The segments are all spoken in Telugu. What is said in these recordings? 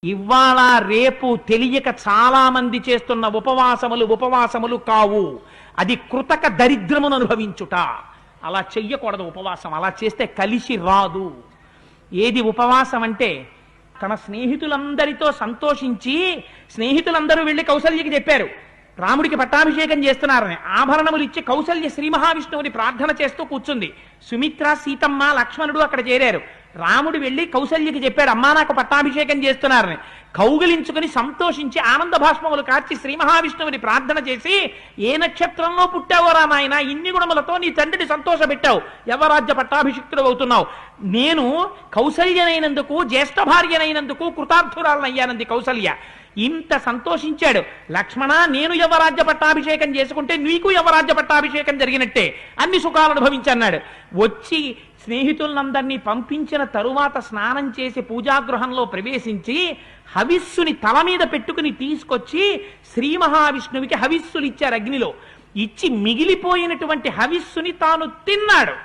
ఇవాళ రేపు తెలియక చాలా మంది చేస్తున్న ఉపవాసములు కావు. అది కృతక దరిద్రమును అనుభవించుట. అలా చెయ్యకూడదు. ఉపవాసం అలా చేస్తే కలిసి రాదు. ఏది ఉపవాసం అంటే తన స్నేహితులందరితో సంతోషించి, స్నేహితులందరూ వెళ్ళి కౌసల్యకి చెప్పారు రాముడికి పట్టాభిషేకం చేస్తున్నారని. ఆభరణములు ఇచ్చి కౌసల్య శ్రీ మహావిష్ణువుని ప్రార్థన చేస్తూ కూర్చుంది. సుమిత్ర, సీతమ్మ, లక్ష్మణుడు అక్కడ చేరారు. రాముడు వెళ్ళి కౌసల్యకి చెప్పాడు, అమ్మా నాకు పట్టాభిషేకం చేస్తున్నారని. కౌగిలించుకుని సంతోషించి ఆనంద భాష్మములు కార్చి శ్రీ మహావిష్ణువుని ప్రార్థన చేసి, ఏ నక్షత్రంలో పుట్టావో రా నాయన, ఇన్ని గుణములతో నీ తండ్రిని సంతోషపెట్టావు, యవరాజ్య పట్టాభిషిక్తుడు అవుతున్నావు. నేను కౌసల్యనైనందుకు, జ్యేష్ఠ భార్యనైనందుకు కృతార్థురాలనయ్యానంది కౌసల్య. ఇంత సంతోషించాడు. లక్ష్మణ, నేను యవరాజ్య పట్టాభిషేకం చేసుకుంటే నీకు యవరాజ్య పట్టాభిషేకం జరిగినట్టే, అన్ని సుఖాలు అనుభవించన్నాడు. వచ్చి స్నేహితులందరినీ పంపించిన తరువాత స్నానం చేసి పూజాగృహంలో ప్రవేశించి హవిస్సుని తల మీద పెట్టుకుని తీసుకొచ్చి శ్రీ మహావిష్ణువుకి హవిస్సులు ఇచ్చారు. అగ్నిలో ఇచ్చి మిగిలిపోయినటువంటి హవిస్సుని తాను తిన్నాడు.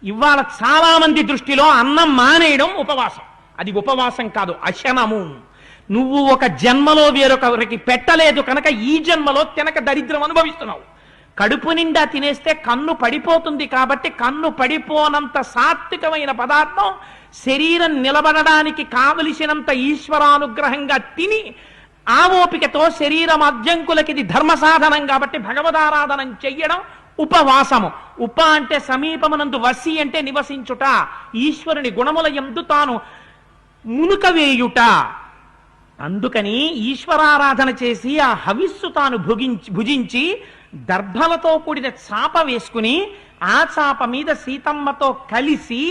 ఇవాళ చాలా మంది దృష్టిలో అన్నం మానేయడం ఉపవాసం. అది ఉపవాసం కాదు, అశనము. నువ్వు ఒక జన్మలో వేరొకరికి పెట్టలేదు కనుక ఈ జన్మలో తినక దరిద్రం అనుభవిస్తున్నావు. కడుపు నిండా తినేస్తే కన్ను పడిపోతుంది కాబట్టి కన్ను పడిపోనంత సాత్వికమైన పదార్థం శరీరం నిలబడడానికి కావలసినంత ఈశ్వరానుగ్రహంగా తిని ఆ ఓపికతో శరీరం అద్యంకులకి ఇది ధర్మ సాధనం కాబట్టి భగవదారాధనం చెయ్యడం ఉపవాసము. అంటే సమీపమునందు, వసి అంటే నివసించుట, ఈశ్వరుని గుణముల యందు తాను మునుక వేయుట. అందుకని ఈశ్వరారాధన చేసి ఆ హవిస్సు తాను భుజించి దర్భలతో కూడిన చాప వేసుకుని ఆ చాప మీద సీతమ్మతో కలిసి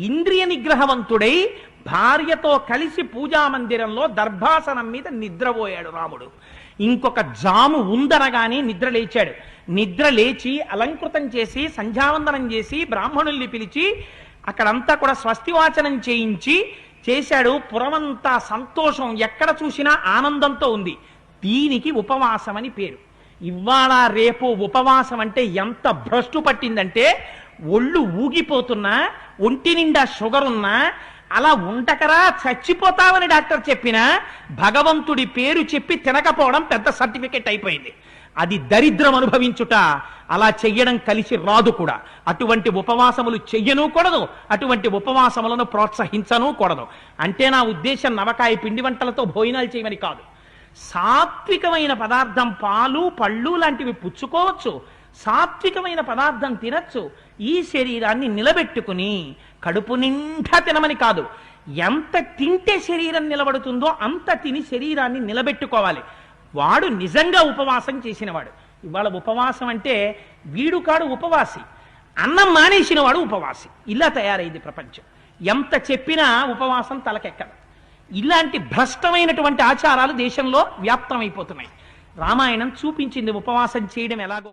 ఇంద్రియ నిగ్రహవంతుడై భార్యతో కలిసి పూజామందిరంలో దర్భాసనం మీద నిద్రపోయాడు రాముడు. ఇంకొక జాము ఉందనగానే నిద్ర లేచాడు. నిద్ర లేచి అలంకృతం చేసి సంధ్యావందనం చేసి బ్రాహ్మణుల్ని పిలిచి అక్కడంతా కూడా స్వస్తివాచనం చేయించి చేశాడు. పురమంతా సంతోషం, ఎక్కడ చూసినా ఆనందంతో ఉంది. దీనికి ఉపవాసం అని పేరు. ఇవాళ రేపు ఉపవాసం అంటే ఎంత భ్రష్టు పట్టిందంటే, ఒళ్ళు ఊగిపోతున్నా, ఒంటి నిండా షుగర్ ఉన్నా, అలా ఉండకరా చచ్చిపోతావని డాక్టర్ చెప్పినా భగవంతుడి పేరు చెప్పి తినకపోవడం పెద్ద సర్టిఫికెట్ అయిపోయింది. అది దరిద్రం అనుభవించుట. అలా చెయ్యడం కలిసి రాదు కూడా. అటువంటి ఉపవాసములు చెయ్యను కూడదు, అటువంటి ఉపవాసములను ప్రోత్సహించను కూడదు. అంటే నా ఉద్దేశం నవకాయ పిండి వంటలతో భోజనాలు చేయమని కాదు. సాత్వికమైన పదార్థం, పాలు పళ్ళు లాంటివి పుచ్చుకోవచ్చు, సాత్వికమైన పదార్థం తినచ్చు. ఈ శరీరాన్ని నిలబెట్టుకుని కడుపు నిండా తినమని కాదు. ఎంత తింటే శరీరం నిలబడుతుందో అంత తిని శరీరాన్ని నిలబెట్టుకోవాలి. వాడు నిజంగా ఉపవాసం చేసినవాడు. ఇవాళ ఉపవాసం అంటే వీడు కాడు ఉపవాసి, అన్నం మానేసిన వాడు ఉపవాసి. ఇలా తయారైంది ప్రపంచం. ఎంత చెప్పినా ఉపవాసం తలకెక్కదు. ఇలాంటి భ్రష్టమైనటువంటి ఆచారాలు దేశంలో వ్యాప్తమైపోతున్నాయి. రామాయణం చూపించింది ఉపవాసం చేయడం ఎలాగో.